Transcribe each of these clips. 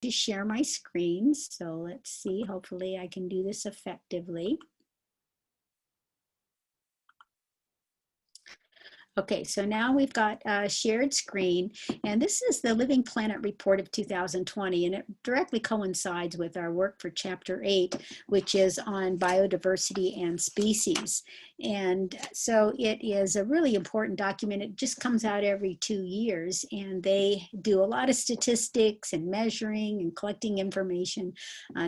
to share my screen. So let's see, hopefully I can do this effectively. Okay, so now we've got a shared screen, and this is the Living Planet Report of 2020, and it directly coincides with our work for Chapter 8, which is on biodiversity and species. And so it is a really important document. It just comes out every 2 years, and they do a lot of statistics and measuring and collecting information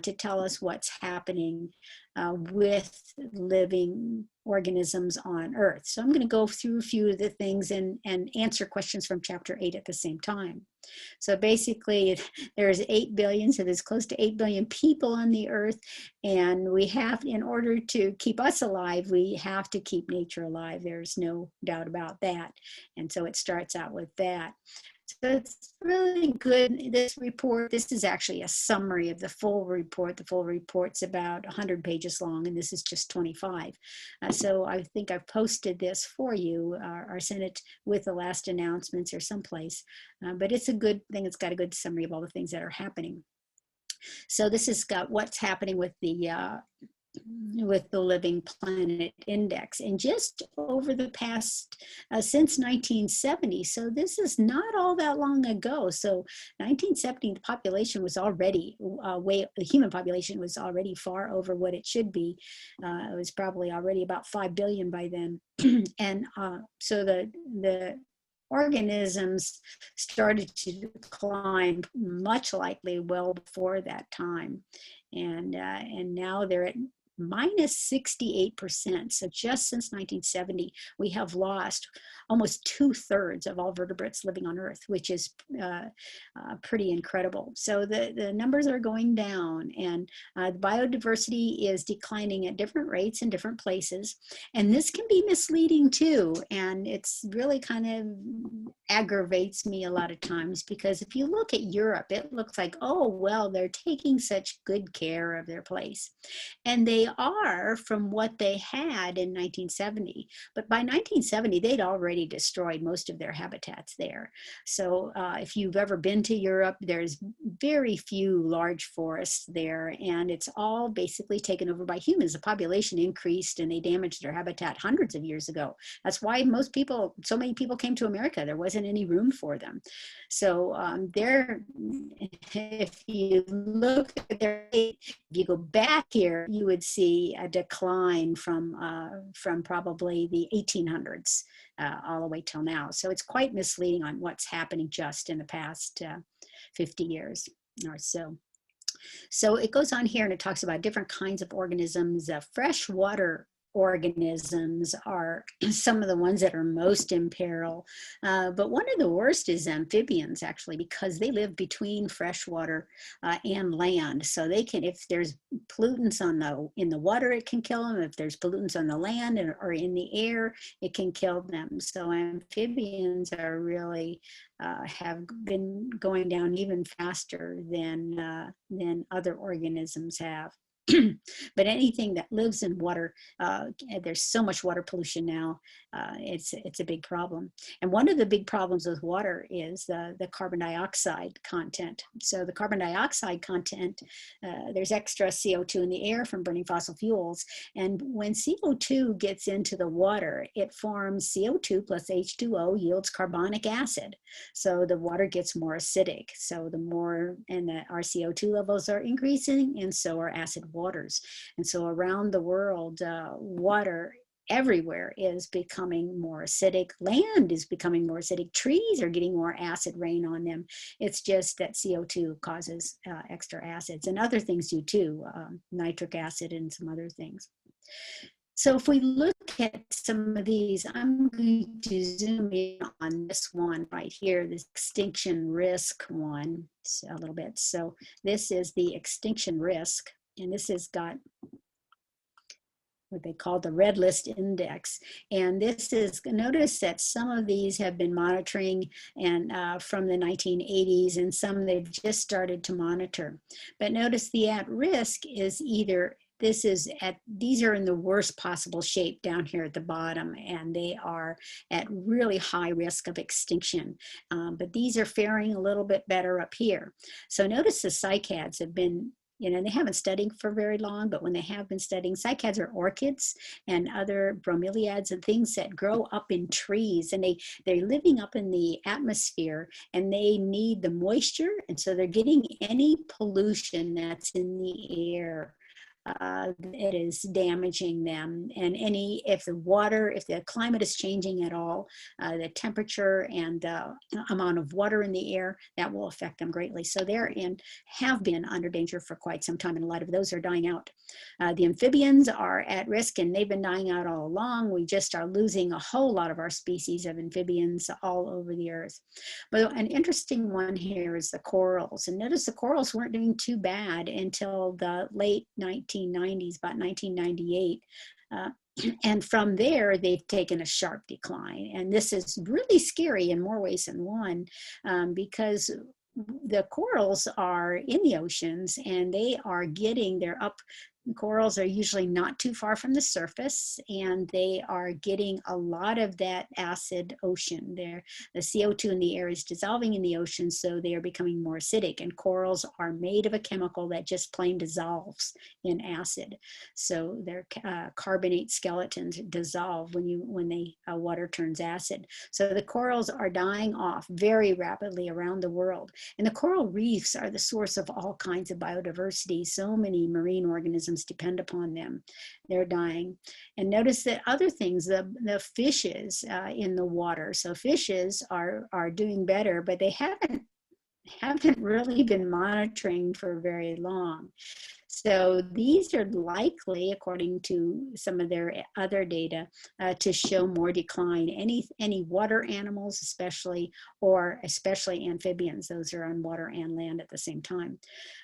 to tell us what's happening with living organisms on Earth. So I'm going to go through a few of the things and answer questions from Chapter 8 at the same time. So basically, there's 8 billion, so there's close to 8 billion people on the Earth, and we have, in order to keep us alive, we have to keep nature alive. There's no doubt about that. And so it starts out with that. So it's really good. This report, this is actually a summary of the full report. The full report's about 100 pages long, and this is just 25. So I think I've posted this for you or sent it with the last announcements or someplace. But it's a good thing. It's got a good summary of all the things that are happening. So this has got what's happening with the Living Planet Index, and just over the past since 1970. So this is not all that long ago. So 1970, the population was already the human population was already far over what it should be. It was probably already about 5 billion by then, and so the organisms started to decline much likely well before that time, and now they're at minus 68%. So just since 1970, we have lost almost 2/3 of all vertebrates living on Earth, which is pretty incredible. So the numbers are going down, and the biodiversity is declining at different rates in different places. And this can be misleading too. And it's really kind of aggravates me a lot of times, because if you look at Europe, it looks like, oh, well, they're taking such good care of their place. And they are, from what they had in 1970. But by 1970, they'd already destroyed most of their habitats there. So if you've ever been to Europe, there's very few large forests there, and it's all basically taken over by humans. The population increased and they damaged their habitat hundreds of years ago. That's why so many people came to America. There wasn't any room for them. So if you look at if you go back here, you would see a decline from probably the 1800s all the way till now. So it's quite misleading on what's happening just in the past 50 years or so. So it goes on here and it talks about different kinds of organisms. Freshwater organisms are some of the ones that are most in peril. But one of the worst is amphibians, actually, because they live between freshwater and land. So they can, if there's pollutants in the water, it can kill them. If there's pollutants on the land or in the air, it can kill them. So amphibians are really have been going down even faster than other organisms have. But anything that lives in water, there's so much water pollution now, it's a big problem. And one of the big problems with water is the carbon dioxide content. So the carbon dioxide content, there's extra CO2 in the air from burning fossil fuels. And when CO2 gets into the water, it forms CO2 plus H2O yields carbonic acid. So the water gets more acidic. So our CO2 levels are increasing, and so are acid waters. And so around the world, water everywhere is becoming more acidic. Land is becoming more acidic. Trees are getting more acid rain on them. It's just that CO2 causes extra acids, and other things do too, nitric acid and some other things. So if we look at some of these, I'm going to zoom in on this one right here, this extinction risk one, a little bit. So this is the extinction risk, and this has got what they call the red list index. And this is, notice that some of these have been monitoring and from the 1980s, and some they've just started to monitor. But notice the at risk is either these are in the worst possible shape down here at the bottom, and they are at really high risk of extinction. But these are faring a little bit better up here. So notice the cycads have been, they haven't studied for very long, but when they have been studying, cycads are orchids and other bromeliads and things that grow up in trees, and they're living up in the atmosphere, and they need the moisture, and so they're getting any pollution that's in the air. It is damaging them, and if the climate is changing at all, the temperature and the amount of water in the air, that will affect them greatly. So have been under danger for quite some time, and a lot of those are dying out. The amphibians are at risk, and they've been dying out all along. We just are losing a whole lot of our species of amphibians all over the earth. But an interesting one here is the corals, and notice the corals weren't doing too bad until the late 1990s, about 1998. And from there, they've taken a sharp decline. And this is really scary in more ways than one, because the corals are in the oceans, and corals are usually not too far from the surface, and they are getting a lot of that acid ocean there. The CO2 in the air is dissolving in the ocean, so they are becoming more acidic, and corals are made of a chemical that just plain dissolves in acid. So their carbonate skeletons dissolve when water turns acid. So the corals are dying off very rapidly around the world. And the coral reefs are the source of all kinds of biodiversity. So many marine organisms depend upon them. They're dying. And notice that other things, the fishes in the water. So fishes are doing better, but they haven't really been monitoring for very long. So these are likely, according to some of their other data, to show more decline. Any water animals, especially amphibians. Those are on water and land at the same time.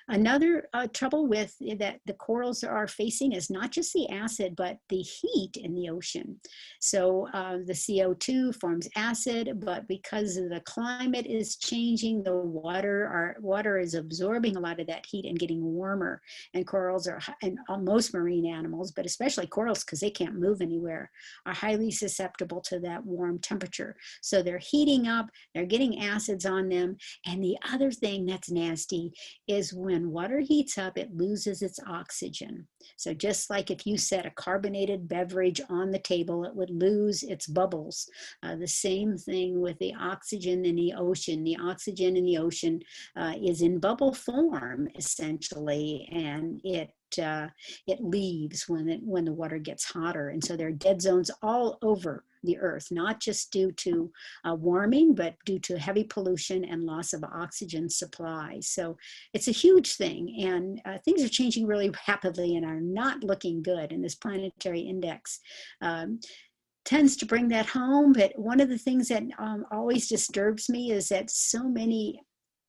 Another trouble with that the corals are facing is not just the acid, but the heat in the ocean. So the CO2 forms acid, but because the climate is changing, the water is absorbing a lot of that heat and getting warmer. And corals and most marine animals, but especially corals, because they can't move anywhere, are highly susceptible to that warm temperature. So they're heating up, they're getting acids on them. And the other thing that's nasty is when water heats up, it loses its oxygen. So just like if you set a carbonated beverage on the table, it would lose its bubbles. The same thing with the oxygen in the ocean. The oxygen in the ocean is in bubble form, essentially, and it leaves when the water gets hotter. And so there are dead zones all over the earth, not just due to warming, but due to heavy pollution and loss of oxygen supply. So it's a huge thing, and things are changing really rapidly and are not looking good. And this planetary index tends to bring that home. But one of the things that always disturbs me is that so many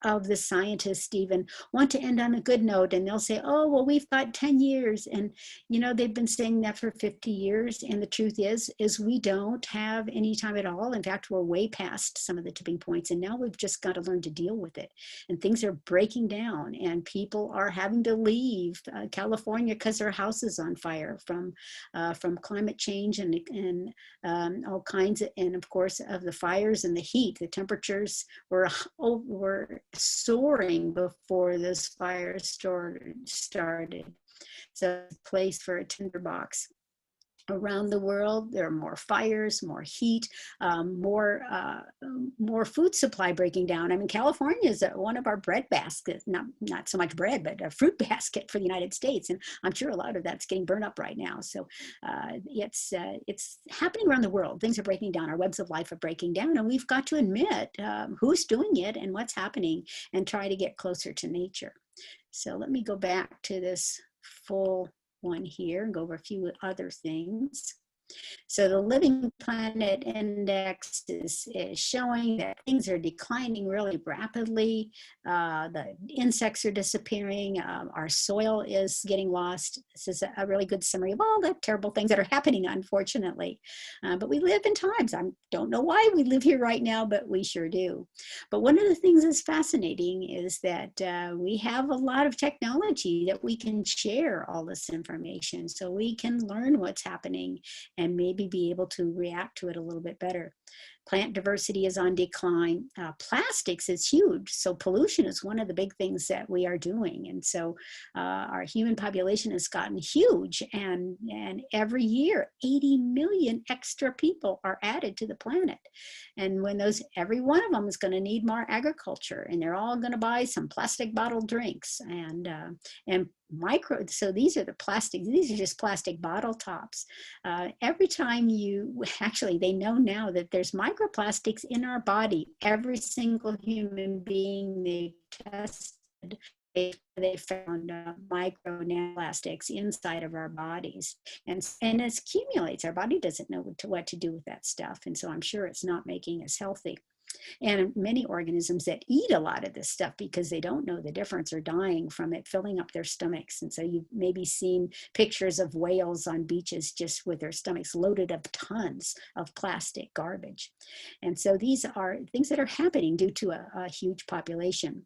of the scientists even want to end on a good note, and they'll say, oh, well, we've got 10 years. And, they've been saying that for 50 years. And the truth is we don't have any time at all. In fact, we're way past some of the tipping points. And now we've just got to learn to deal with it. And things are breaking down, and people are having to leave California because their house is on fire from climate change and all kinds of, and of course, of the fires and the heat. The temperatures were soaring before this fire started. So it's a place for a tinderbox. Around the world, there are more fires, more heat, more food supply breaking down. I mean, California is one of our bread baskets, not so much bread, but a fruit basket for the United States. And I'm sure a lot of that's getting burned up right now. So it's happening around the world. Things are breaking down. Our webs of life are breaking down, and we've got to admit who's doing it and what's happening and try to get closer to nature. So let me go back to this full one here and go over a few other things. So the Living Planet Index is showing that things are declining really rapidly. The insects are disappearing. Our soil is getting lost. This is a really good summary of all the terrible things that are happening, unfortunately. But we live in times. I don't know why we live here right now, but we sure do. But one of the things that's fascinating is that we have a lot of technology that we can share all this information, so we can learn what's happening and maybe be able to react to it a little bit better. Plant diversity is on decline. Plastics is huge. So pollution is one of the big things that we are doing. And so our human population has gotten huge. And every year, 80 million extra people are added to the planet. And when every one of them is going to need more agriculture, and they're all going to buy some plastic bottled drinks and so these are the plastics, these are just plastic bottle tops. Every time they know now that there's microplastics in our body. Every single human being they tested, they found micro nanoplastics inside of our bodies, and it accumulates. Our body doesn't know what to do with that stuff, and so I'm sure it's not making us healthy. And many organisms that eat a lot of this stuff because they don't know the difference are dying from it filling up their stomachs. And so you've maybe seen pictures of whales on beaches just with their stomachs loaded of tons of plastic garbage. And so these are things that are happening due to a huge population.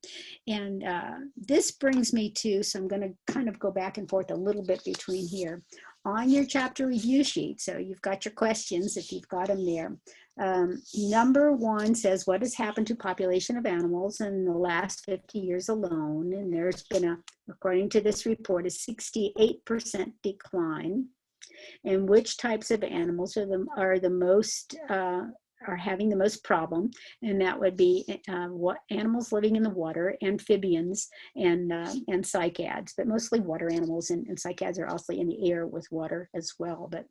And this brings me to, so I'm going to kind of go back and forth a little bit between here. On your chapter review sheet, so you've got your questions if you've got them there. Number 1 says, what has happened to population of animals in the last 50 years alone? And there's been according to this report, a 68% decline. And which types of animals are the most are having the most problem, and that would be what animals living in the water, amphibians, and cycads, but mostly water animals, and cycads are also in the air with water as well, but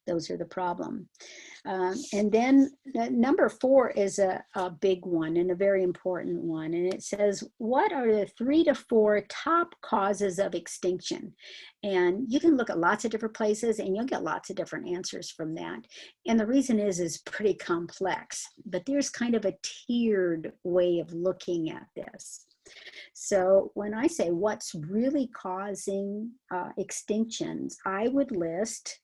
those are the problem. And then number 4 is a big one and a very important one. And it says, what are the 3 to 4 top causes of extinction? And you can look at lots of different places and you'll get lots of different answers from that. And the reason is pretty complex, but there's kind of a tiered way of looking at this. So when I say what's really causing extinctions, I would list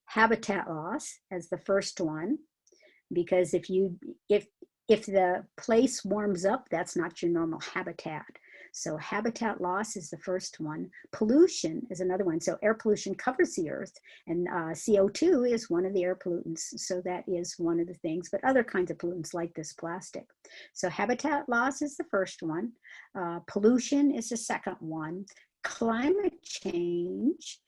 habitat loss as the first one, because if the place warms up, that's not your normal habitat. So habitat loss is the first one. Pollution is another one. So air pollution covers the earth, and CO2 is one of the air pollutants. So that is one of the things, but other kinds of pollutants like this plastic. So habitat loss is the first one. Pollution is the second one. Climate change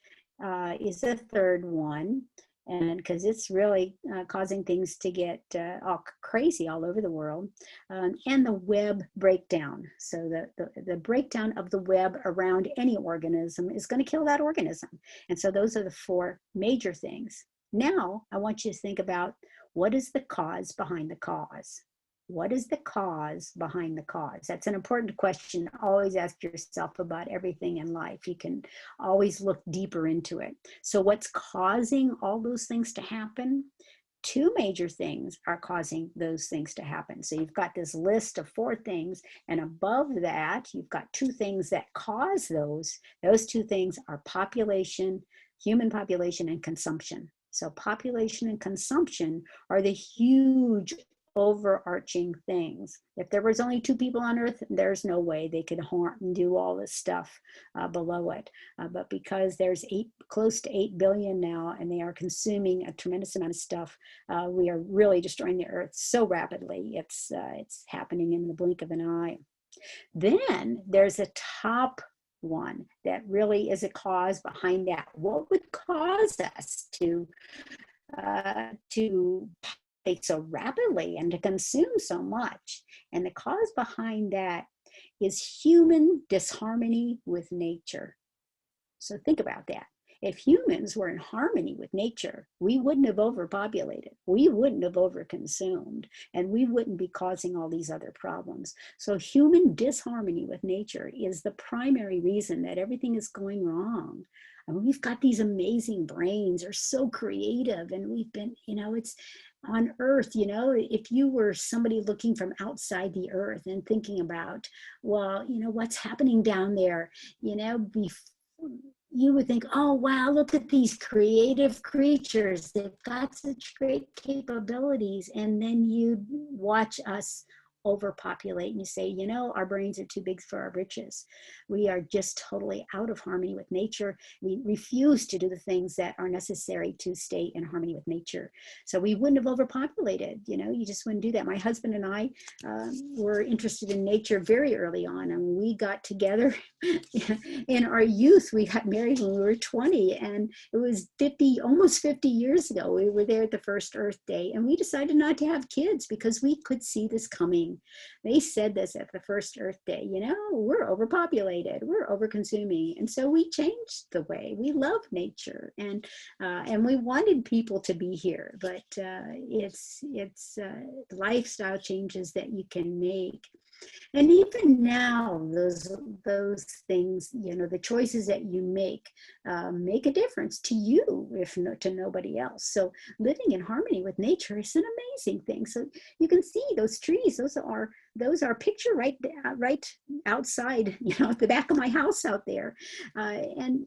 is the third one, and because it's really causing things to get all crazy all over the world, and the web breakdown. So the breakdown of the web around any organism is going to kill that organism. And so those are the 4 major things. Now I want you to think about, what is the cause behind the cause? What is the cause behind the cause? That's an important question. Always ask yourself about everything in life. You can always look deeper into it. So what's causing all those things to happen? 2 major things are causing those things to happen. So you've got this list of 4 things, and above that, you've got 2 things that cause those. Those 2 things are population, human population, and consumption. So population and consumption are the huge overarching things. If there was only 2 people on Earth, there's no way they could harm and do all this stuff below it. But because there's close to 8 billion now, and they are consuming a tremendous amount of stuff, we are really destroying the Earth so rapidly. It's happening in the blink of an eye. Then there's a top one that really is a cause behind that. What would cause us to so rapidly and to consume so much? And the cause behind that is human disharmony with nature. So think about that. if humans were in harmony with nature, we wouldn't have overpopulated, we wouldn't have overconsumed, and we wouldn't be causing all these other problems. So human disharmony with nature is the primary reason that everything is going wrong. I mean, we've got these amazing brains, are so creative, and we've been, it's on Earth, if you were somebody looking from outside the Earth and thinking about, well, what's happening down there, you would think, oh, wow, look at these creative creatures. They've got such great capabilities. And then you watch us overpopulate and you say, our brains are too big for our britches. We are just totally out of harmony with nature. We refuse to do the things that are necessary to stay in harmony with nature. So we wouldn't have overpopulated, you just wouldn't do that. My husband and I were interested in nature very early on, and we got together in our youth. We got married when we were 20, and it was almost 50 years ago. We were there at the first Earth Day, and we decided not to have kids because we could see this coming. They said this at the first Earth Day, we're overpopulated, we're overconsuming. And so we changed the way we love nature, and we wanted people to be here, but it's lifestyle changes that you can make. And even now, those things, the choices that you make a difference to you, if not to nobody else. So living in harmony with nature is an amazing thing. So you can see those trees; those are picture right outside, at the back of my house out there. And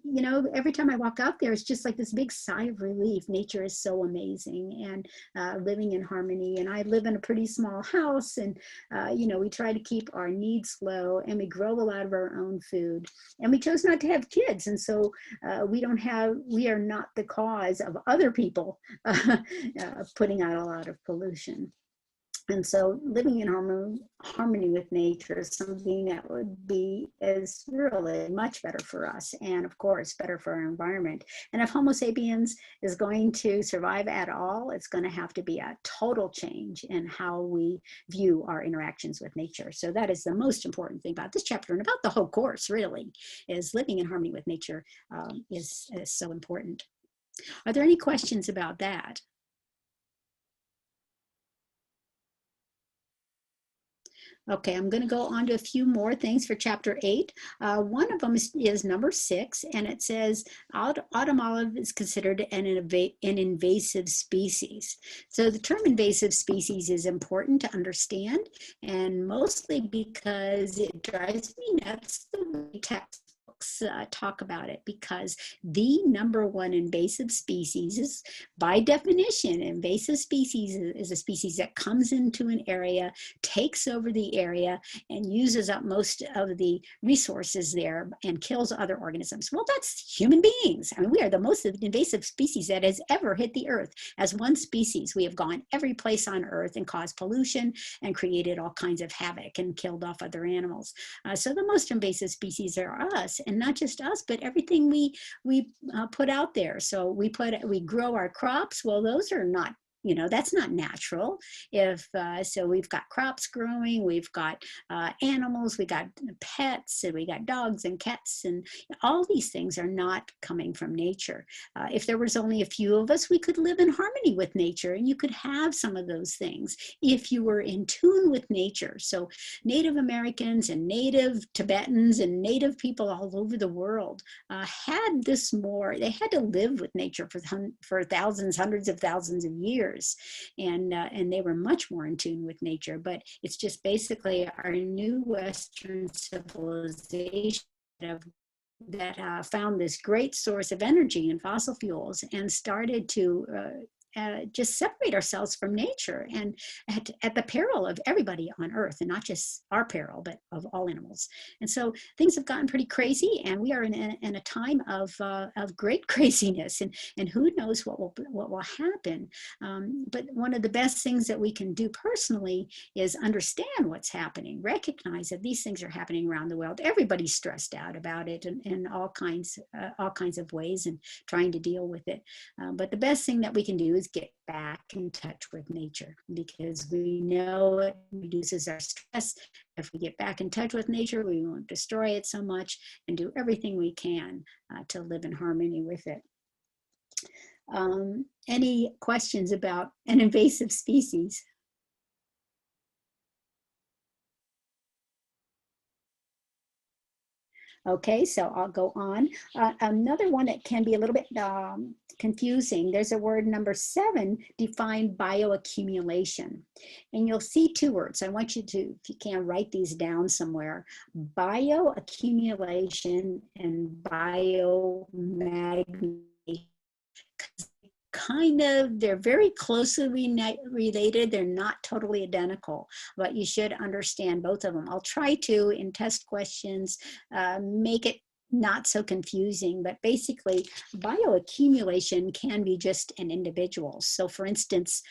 every time I walk out there, it's just like this big sigh of relief. Nature is so amazing, and living in harmony. And I live in a pretty small house, and we try to keep our needs low, and we grow a lot of our own food, and we chose not to have kids, and so we are not the cause of other people putting out a lot of pollution. And so living in harmony with nature is something that is really much better for us, and of course better for our environment. And if Homo sapiens is going to survive at all, it's going to have to be a total change in how we view our interactions with nature. So that is the most important thing about this chapter, and about the whole course really, is living in harmony with nature is so important. Are there any questions about that? Okay, I'm going to go on to a few more things for chapter 8. One of them is number 6, and it says autumn olive is considered an invasive species. So the term invasive species is important to understand, and mostly because it drives me nuts the way textbooks talk about it, because the number one invasive species is, by definition, invasive species is a species that comes into an area, takes over the area, and uses up most of the resources there and kills other organisms. Well, that's human beings. I mean, we are the most invasive species that has ever hit the earth. As one species, we have gone every place on earth and caused pollution and created all kinds of havoc and killed off other animals. So the most invasive species are us, and not just us, but everything we put out there. So we grow our crops. Well, those are not, that's not natural. So we've got crops growing, we've got animals, we got pets, and we got dogs and cats, and all these things are not coming from nature. If there was only a few of us, we could live in harmony with nature, and you could have some of those things if you were in tune with nature. So Native Americans and Native Tibetans and Native people all over the world had this more, they had to live with nature for thousands, hundreds of thousands of years. And they were much more in tune with nature. But it's just basically our new Western civilization that found this great source of energy in fossil fuels and started to just separate ourselves from nature, and at the peril of everybody on earth, and not just our peril, but of all animals. And so things have gotten pretty crazy, and we are in a time of great craziness, and who knows what will happen. But one of the best things that we can do personally is understand what's happening, recognize that these things are happening around the world. Everybody's stressed out about it in all kinds of ways and trying to deal with it. But the best thing that we can do is is get back in touch with nature, because we know it reduces our stress. If we get back in touch with nature, we won't destroy it so much, and do everything we can to live in harmony with it. Any questions about an invasive species? Okay, so I'll go on. Another one that can be a little bit confusing, there's a word number 7, define bioaccumulation. And you'll see 2 words. I want you to, if you can, write these down somewhere. Bioaccumulation and biomagnification. They're very closely related. They're not totally identical, but you should understand both of them. I'll try to, in test questions, make it not so confusing, but basically bioaccumulation can be just an individual. So for instance,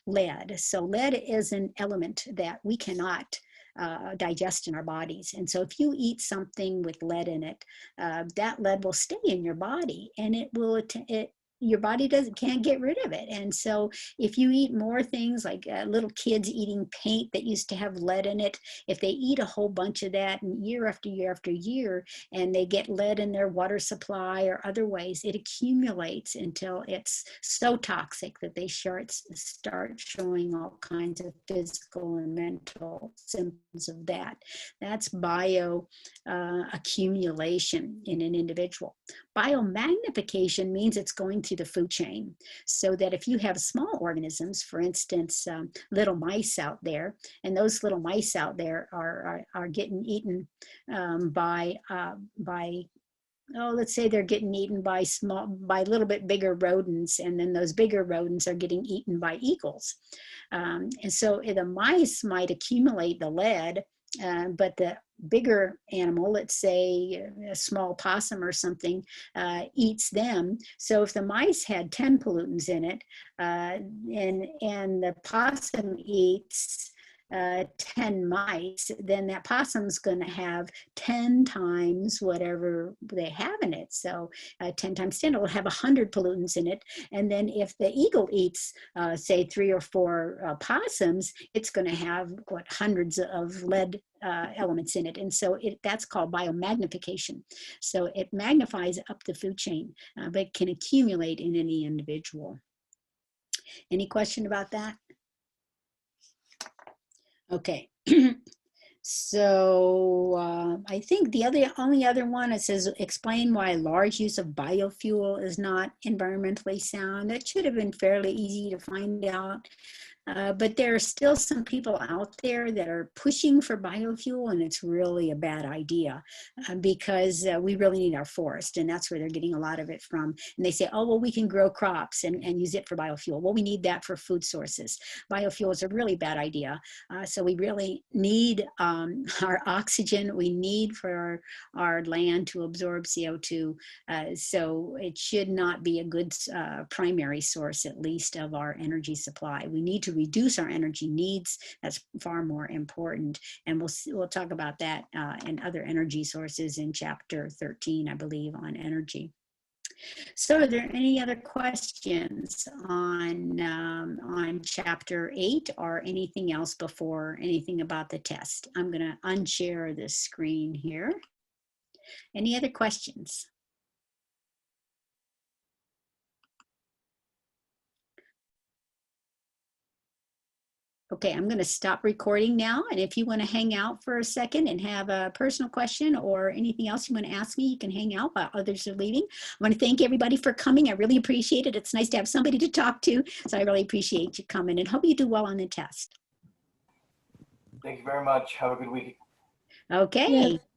lead. So lead is an element that we cannot digest in our bodies. And so if you eat something with lead in it, that lead will stay in your body, and your body can't get rid of it. And so if you eat more things like little kids eating paint that used to have lead in it, if they eat a whole bunch of that and year after year after year, and they get lead in their water supply or other ways, it accumulates until it's so toxic that they start showing all kinds of physical and mental symptoms of that. That's bioaccumulation in an individual. Biomagnification means it's going through the food chain, so that if you have small organisms, for instance, little mice out there, and those little mice out there are getting eaten by let's say they're getting eaten by a little bit bigger rodents, and then those bigger rodents are getting eaten by eagles. And so the mice might accumulate the lead, but the bigger animal, let's say a small possum or something, eats them. So if the mice had 10 pollutants in it, and the possum eats 10 mice, then that possum's going to have 10 times whatever they have in it. So 10 times 10 will have 100 pollutants in it. And then if the eagle eats, say 3 or 4 possums, it's going to have hundreds of lead elements in it. And so that's called biomagnification. So it magnifies up the food chain, but can accumulate in any individual. Any question about that? Okay. So I think the only other one, it says explain why large use of biofuel is not environmentally sound. That should have been fairly easy to find out. But there are still some people out there that are pushing for biofuel, and it's really a bad idea because we really need our forest, and that's where they're getting a lot of it from. And they say, oh, well, we can grow crops and use it for biofuel. Well, we need that for food sources. Biofuel is a really bad idea. So we really need our oxygen. We need for our land to absorb CO2. So it should not be a good primary source, at least, of our energy supply. We need to reduce our energy needs. That's far more important. And we'll talk about that and other energy sources in chapter 13, I believe, on energy. So are there any other questions on chapter 8 or anything else before anything about the test? I'm going to unshare this screen here. Any other questions? Okay, I'm going to stop recording now. And if you want to hang out for a second and have a personal question or anything else you want to ask me, you can hang out while others are leaving. I want to thank everybody for coming. I really appreciate it. It's nice to have somebody to talk to. So I really appreciate you coming, and hope you do well on the test. Thank you very much. Have a good week. Okay. Yes.